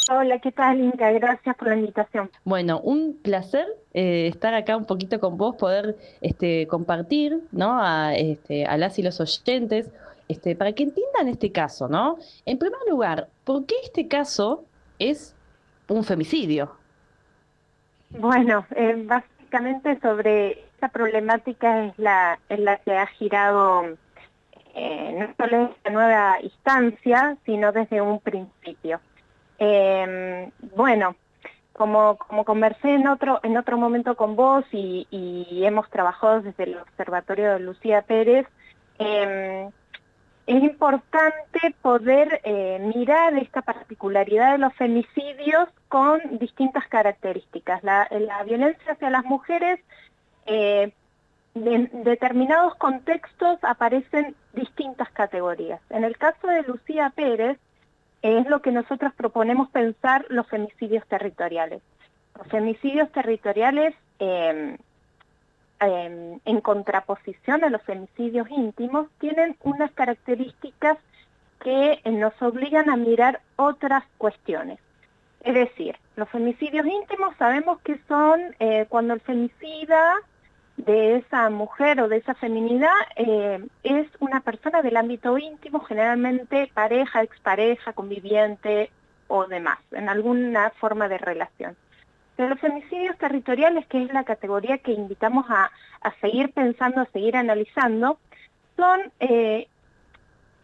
Hola, ¿qué tal, Inca? Gracias por la invitación. Bueno, un placer estar acá un poquito con vos, poder compartir, ¿no? A las y los oyentes, para que entiendan este caso, ¿no? En primer lugar, ¿por qué este caso es un femicidio? Bueno, básicamente sobre esta problemática es la que ha girado no solo en esta nueva instancia, sino desde un principio. Bueno, como conversé en otro momento con vos y hemos trabajado desde el Observatorio de Lucía Pérez, eh, es importante poder mirar esta particularidad de los femicidios con distintas características. La violencia hacia las mujeres, eh, en determinados contextos aparecen distintas categorías. En el caso de Lucía Pérez, es lo que nosotros proponemos pensar los femicidios territoriales. Los femicidios territoriales, en contraposición a los femicidios íntimos, tienen unas características que nos obligan a mirar otras cuestiones. Es decir, los femicidios íntimos sabemos que son cuando el femicida de esa mujer o de esa feminidad es una persona del ámbito íntimo, generalmente pareja, expareja, conviviente o demás, en alguna forma de relación. Pero los femicidios territoriales, que es la categoría que invitamos a seguir pensando, a seguir analizando, son, eh,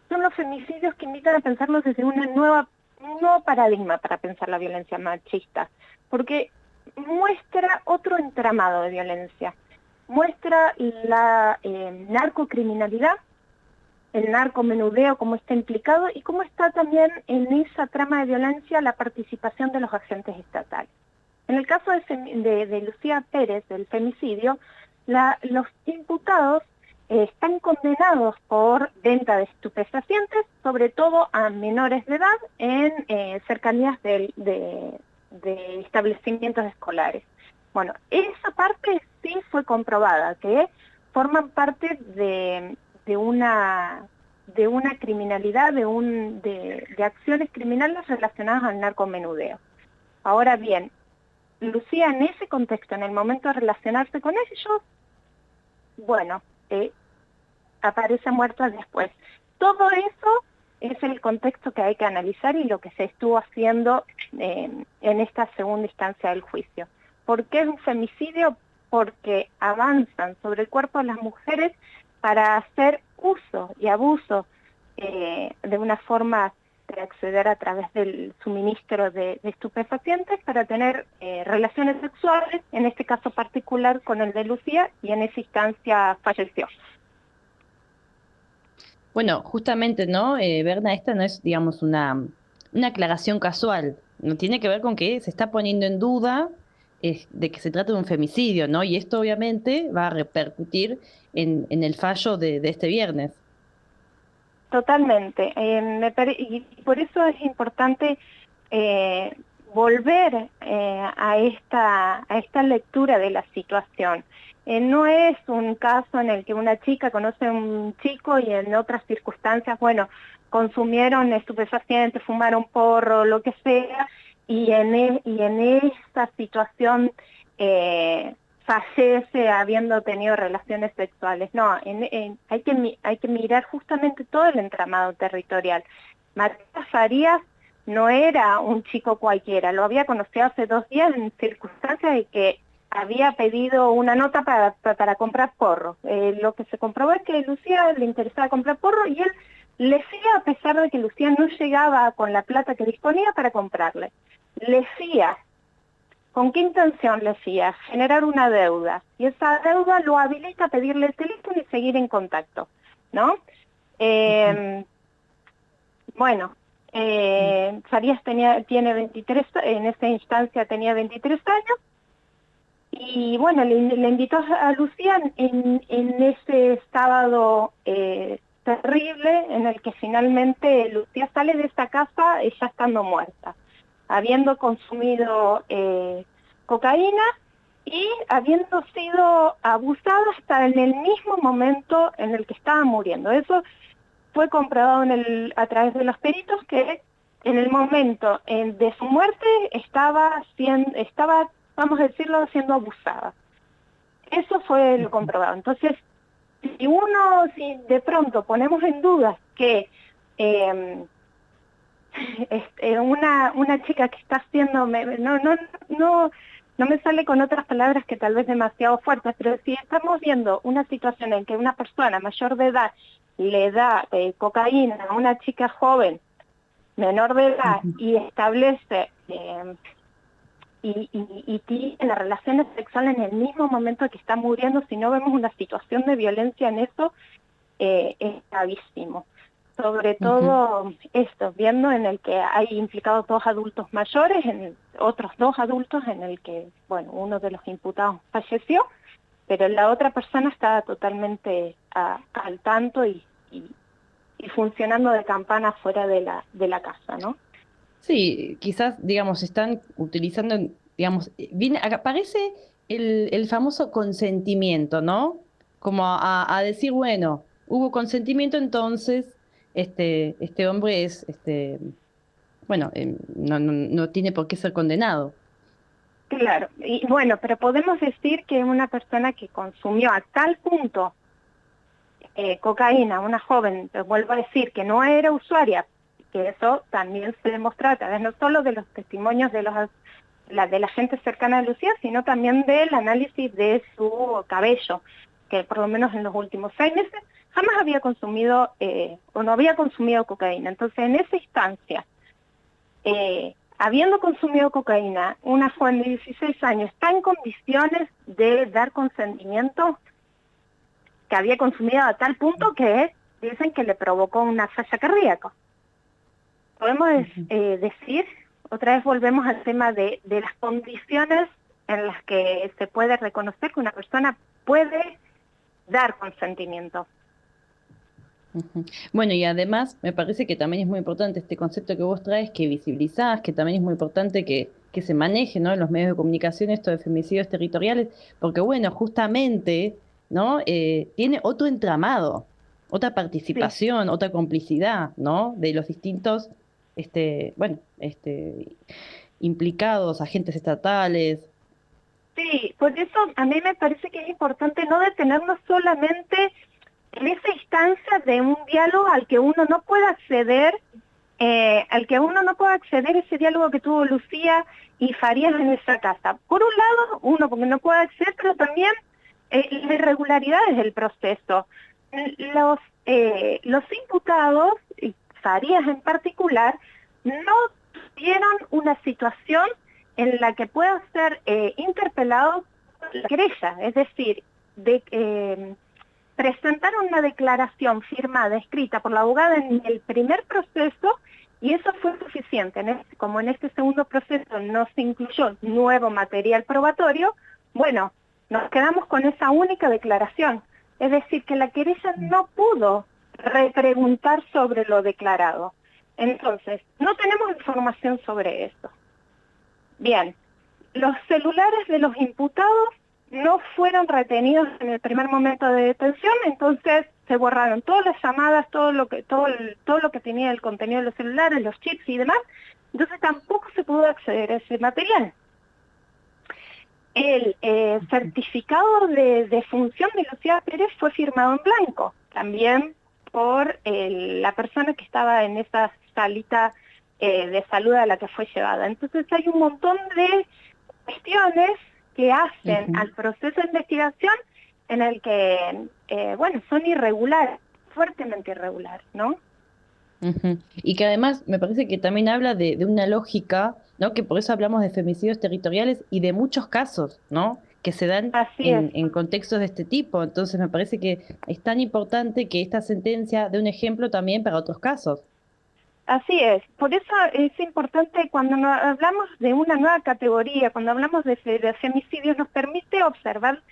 son los femicidios que invitan a pensarlos desde un nuevo paradigma para pensar la violencia machista, porque muestra otro entramado de violencia, muestra la narcocriminalidad, el narcomenudeo, cómo está implicado y cómo está también en esa trama de violencia la participación de los agentes estatales. En el caso de Lucía Pérez, del femicidio, los imputados están condenados por venta de estupefacientes, sobre todo a menores de edad, en cercanías de establecimientos escolares. Bueno, esa parte sí fue comprobada, que forman parte de una criminalidad, de acciones criminales relacionadas al narcomenudeo. Ahora bien, Lucía en ese contexto, en el momento de relacionarse con ellos, bueno, aparece muerta después. Todo eso es el contexto que hay que analizar y lo que se estuvo haciendo en esta segunda instancia del juicio. ¿Por qué es un femicidio? Porque avanzan sobre el cuerpo de las mujeres para hacer uso y abuso de una forma de acceder a través del suministro de estupefacientes para tener relaciones sexuales, en este caso particular con el de Lucía, y en esa instancia falleció. Bueno, justamente, ¿no? Berna, esta no es, digamos, una aclaración casual, no tiene que ver con que se está poniendo en duda de que se trata de un femicidio, ¿no? Y esto obviamente va a repercutir en el fallo de este viernes. Totalmente. Y por eso es importante eh, volver a esta lectura de la situación. No es un caso en el que una chica conoce a un chico y en otras circunstancias, bueno, consumieron estupefacientes, fumaron porro, lo que sea, y en esa situación eh, fallece habiendo tenido relaciones sexuales. No, hay que mirar justamente todo el entramado territorial. Matías Farías no era un chico cualquiera, lo había conocido hace 2 días en circunstancias de que había pedido una nota para comprar porro. Lo que se comprobó es que a Lucía le interesaba comprar porro y él le fía a pesar de que Lucía no llegaba con la plata que disponía para comprarle. Le fía. ¿Con qué intención le fía? Generar una deuda. Y esa deuda lo habilita a pedirle el teléfono y seguir en contacto, ¿no? Ujú. Eh, bueno, Farías tiene 23, en esta instancia tenía 23 años, y bueno, le invitó a Lucía en ese sábado terrible en el que finalmente Lucía sale de esta casa ya estando muerta, habiendo consumido cocaína y habiendo sido abusada hasta en el mismo momento en el que estaba muriendo. Eso fue comprobado a través de los peritos que en el momento de su muerte estaba, vamos a decirlo, siendo abusada. Eso fue lo comprobado. Entonces, si de pronto ponemos en duda que una chica que está haciendo, no me sale con otras palabras que tal vez demasiado fuertes, pero si estamos viendo una situación en que una persona mayor de edad le da cocaína a una chica joven, menor de edad, y establece y tiene las relaciones sexuales en el mismo momento que está muriendo, si no vemos una situación de violencia en eso, es gravísimo. Sobre todo esto, viendo en el que hay implicados 2 adultos mayores, otros 2 adultos en el que, bueno, uno de los imputados falleció, pero la otra persona estaba totalmente al tanto y funcionando de campana fuera de la casa, ¿no? Sí, quizás, digamos, están utilizando, digamos, aparece el famoso consentimiento, ¿no? Como a decir, bueno, hubo consentimiento, entonces este hombre es, bueno, no tiene por qué ser condenado. Claro, y bueno, pero podemos decir que una persona que consumió a tal punto cocaína, una joven, te vuelvo a decir, que no era usuaria, que eso también se demostró a través no solo de los testimonios de la gente cercana a Lucía, sino también del análisis de su cabello, que por lo menos en los últimos 6 meses jamás había consumido o no había consumido cocaína. Entonces, en esa instancia, habiendo consumido cocaína, una joven de 16 años está en condiciones de dar consentimiento, que había consumido a tal punto que dicen que le provocó una falla cardíaca. Podemos decir, otra vez volvemos al tema de las condiciones en las que se puede reconocer que una persona puede dar consentimiento. Bueno, y además me parece que también es muy importante este concepto que vos traes, que visibilizás, que también es muy importante que se maneje, ¿no?, en los medios de comunicación esto de femicidios territoriales, porque bueno, justamente, ¿no?, tiene otro entramado, otra Sí. participación, otra complicidad, ¿no?, de los distintos, bueno, implicados, agentes estatales. Sí, por eso a mí me parece que es importante no detenernos solamente en esa instancia de un diálogo al que uno no puede acceder, ese diálogo que tuvo Lucía y Farías en esa casa. Por un lado, uno porque no puede acceder, pero también las irregularidades del proceso. Los imputados, y Farías en particular, no tuvieron una situación en la que pueda ser interpelado por la querella, es decir, presentaron una declaración firmada, escrita por la abogada en el primer proceso, y eso fue suficiente. Como en este segundo proceso no se incluyó nuevo material probatorio, bueno, nos quedamos con esa única declaración. Es decir, que la querella no pudo repreguntar sobre lo declarado. Entonces, no tenemos información sobre eso. Bien, los celulares de los imputados no fueron retenidos en el primer momento de detención, entonces se borraron todas las llamadas, todo lo que tenía el contenido de los celulares, los chips y demás, entonces tampoco se pudo acceder a ese material. El certificado de defunción de Lucía Pérez fue firmado en blanco, también por la persona que estaba en esa salita de salud a la que fue llevada. Entonces hay un montón de cuestiones que hacen al proceso de investigación en el que, bueno, son irregulares, fuertemente irregulares, ¿no? Y que además me parece que también habla de una lógica, ¿no?, que por eso hablamos de femicidios territoriales y de muchos casos, ¿no?, que se dan Así es. en contextos de este tipo. Entonces me parece que es tan importante que esta sentencia dé un ejemplo también para otros casos. Así es, por eso es importante cuando hablamos de una nueva categoría, cuando hablamos de femicidios, nos permite observar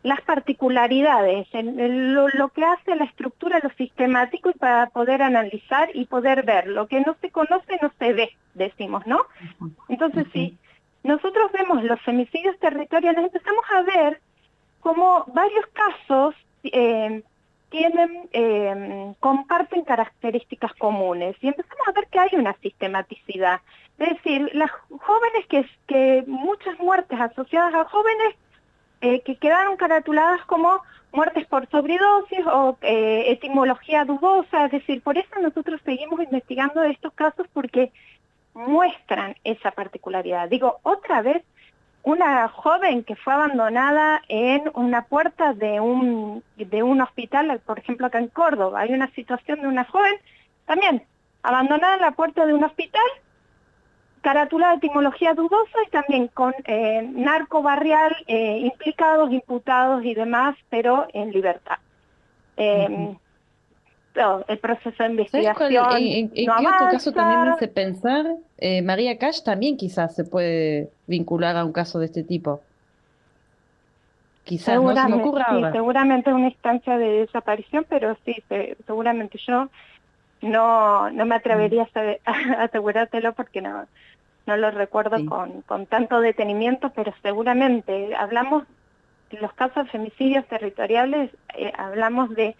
las particularidades, lo que hace la estructura, lo sistemático, y para poder analizar y poder ver. Lo que no se conoce no se ve, decimos, ¿no? Entonces, si nosotros vemos los femicidios territoriales, empezamos a ver como varios casos comparten características comunes y empezamos a ver que hay una sistematicidad. Es decir, las jóvenes que muchas muertes asociadas a jóvenes que quedaron caratuladas como muertes por sobredosis o etimología dudosa, es decir, por eso nosotros seguimos investigando estos casos porque muestran esa particularidad. Digo, otra vez, una joven que fue abandonada en una puerta de un hospital, por ejemplo acá en Córdoba, hay una situación de una joven también abandonada en la puerta de un hospital, carátula de etimología dudosa y también con narco barrial implicados, imputados y demás, pero en libertad. El proceso de ¿Sabes cuál? investigación En no qué otro caso también me avanza. hace pensar? María Cash también quizás se puede vincular a un caso de este tipo. Quizás, no se me Seguramente, ocurre sí, ahora. seguramente es una instancia de desaparición, pero sí, seguramente yo no me Mm, atrevería a asegurártelo porque no lo recuerdo sí. con tanto detenimiento, pero seguramente hablamos, en los casos de femicidios territoriales, hablamos de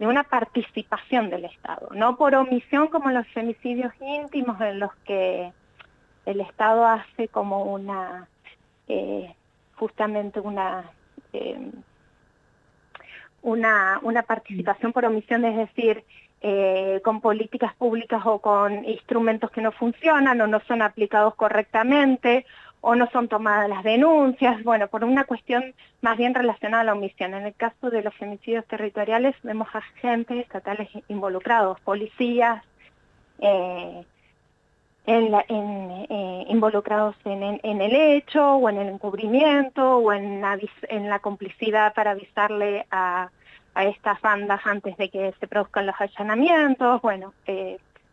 una participación del Estado, no por omisión como los femicidios íntimos en los que el Estado hace como justamente eh, una Mm. participación por omisión, es decir, con políticas públicas o con instrumentos que no funcionan o no son aplicados correctamente o no son tomadas las denuncias, bueno, por una cuestión más bien relacionada a la omisión. En el caso de los femicidios territoriales vemos agentes estatales involucrados, policías, eh, involucrados en el hecho o en el encubrimiento o en la complicidad para avisarle a estas bandas antes de que se produzcan los allanamientos. Bueno,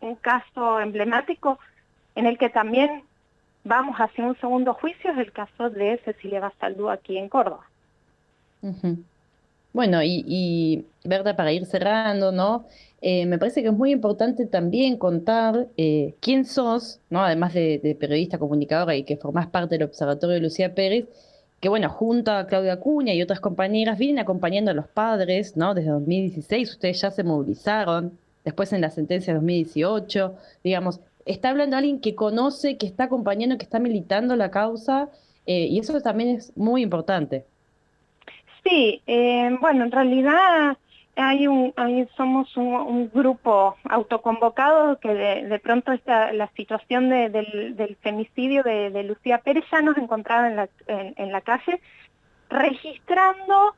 un caso emblemático en el que también vamos hacia un segundo juicio es el caso de Cecilia Basaldúa aquí en Córdoba. Ujú. Bueno, Berta, para ir cerrando, ¿no? Me parece que es muy importante también contar quién sos, ¿no? Además de periodista, comunicadora y que formás parte del Observatorio de Lucía Pérez, que bueno, junto a Claudia Acuña y otras compañeras vienen acompañando a los padres, ¿no? Desde 2016 ustedes ya se movilizaron, después en la sentencia de 2018, digamos, está hablando alguien que conoce, que está acompañando, que está militando la causa, y eso también es muy importante. Sí, bueno, en realidad somos un grupo autoconvocado que de pronto la situación del femicidio de Lucía Pérez ya nos encontraba en la calle registrando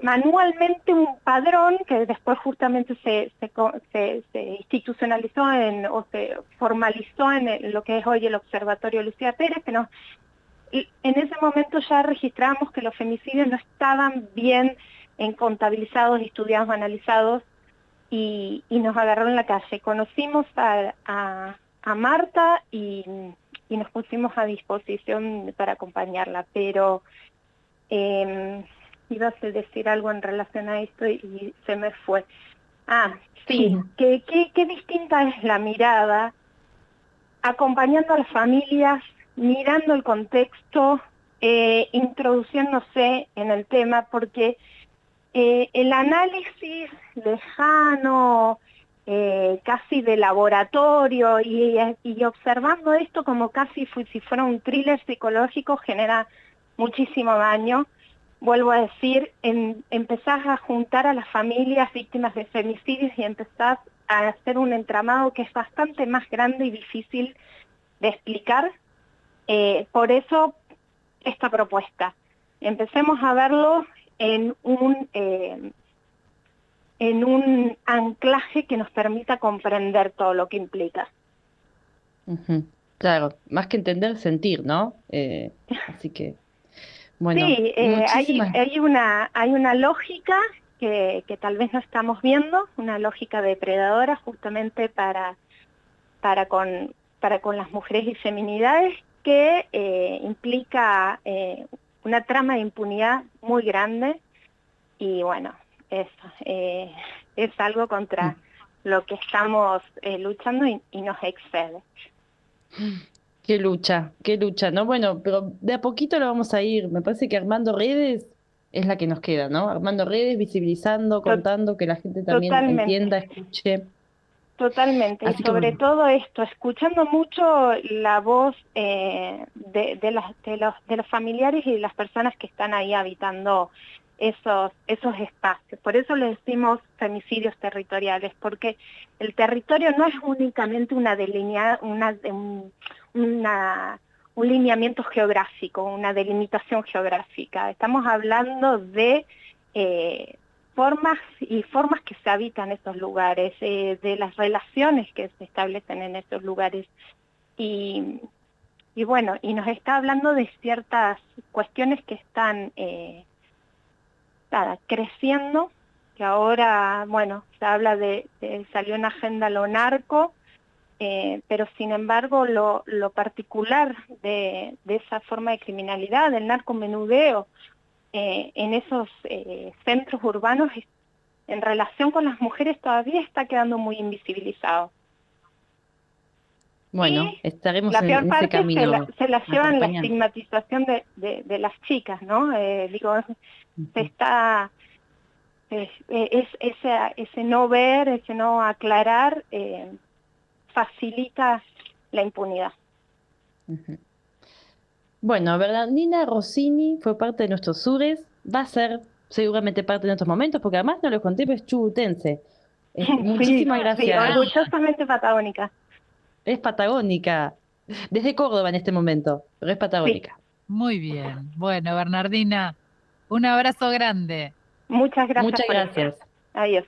manualmente un padrón que después justamente se institucionalizó o se formalizó en lo que es hoy el Observatorio Lucía Pérez, que y en ese momento ya registramos que los femicidios no estaban bien contabilizados, estudiados, analizados, y nos agarró en la calle. Conocimos a Marta y nos pusimos a disposición para acompañarla, pero ibas a decir algo en relación a esto y se me fue. Ah, sí, qué distinta es la mirada acompañando a las familias, mirando el contexto, introduciéndose en el tema, porque el análisis lejano, casi de laboratorio, y observando esto como casi si fuera un thriller psicológico, genera muchísimo daño. Vuelvo a decir, empezás a juntar a las familias víctimas de femicidios y empezás a hacer un entramado que es bastante más grande y difícil de explicar. Por eso esta propuesta. Empecemos a verlo en un anclaje que nos permita comprender todo lo que implica. Ujú. Claro, más que entender, sentir, ¿no? Así que, bueno, Sí, muchísimas. hay una lógica que tal vez no estamos viendo, una lógica depredadora justamente para con, para con las mujeres y feminidades que implica una trama de impunidad muy grande y bueno, eso es algo contra lo que estamos luchando y nos excede. Qué lucha, ¿no? Bueno, pero de a poquito lo vamos a ir. Me parece que armando redes es la que nos queda, ¿no? Armando redes, visibilizando, To- contando, que la gente también Totalmente. entienda, escuche. Totalmente, y Así que sobre bueno. todo esto, escuchando mucho la voz de los familiares y de las personas que están ahí habitando esos espacios. Por eso le decimos femicidios territoriales, porque el territorio no es únicamente un lineamiento geográfico, una delimitación geográfica. Estamos hablando de formas que se habitan esos lugares, de las relaciones que se establecen en esos lugares. Y, y bueno, y nos está hablando de ciertas cuestiones que están creciendo, que ahora, bueno, se habla salió en agenda lo narco, pero sin embargo lo particular de esa forma de criminalidad, del narcomenudeo, en esos centros urbanos en relación con las mujeres todavía está quedando muy invisibilizado. Bueno, Y estaremos la peor en ese parte camino se la llevan la acompañando. estigmatización de las chicas, ¿no? Digo, se está, ese no ver, ese no aclarar, facilita la impunidad. Ujú. Bueno, ¿verdad? Nina Rossini fue parte de nuestros sures, va a ser seguramente parte de nuestros momentos, porque además no lo conté, pero es chubutense. Sí, Muchísimas sí, gracias. orgullosamente patagónica. Es patagónica. Desde Córdoba en este momento, pero es Sí, patagónica. Muy bien. Bueno, Bernardina, un abrazo grande. muchas gracias Muchas por esto. gracias. Adiós.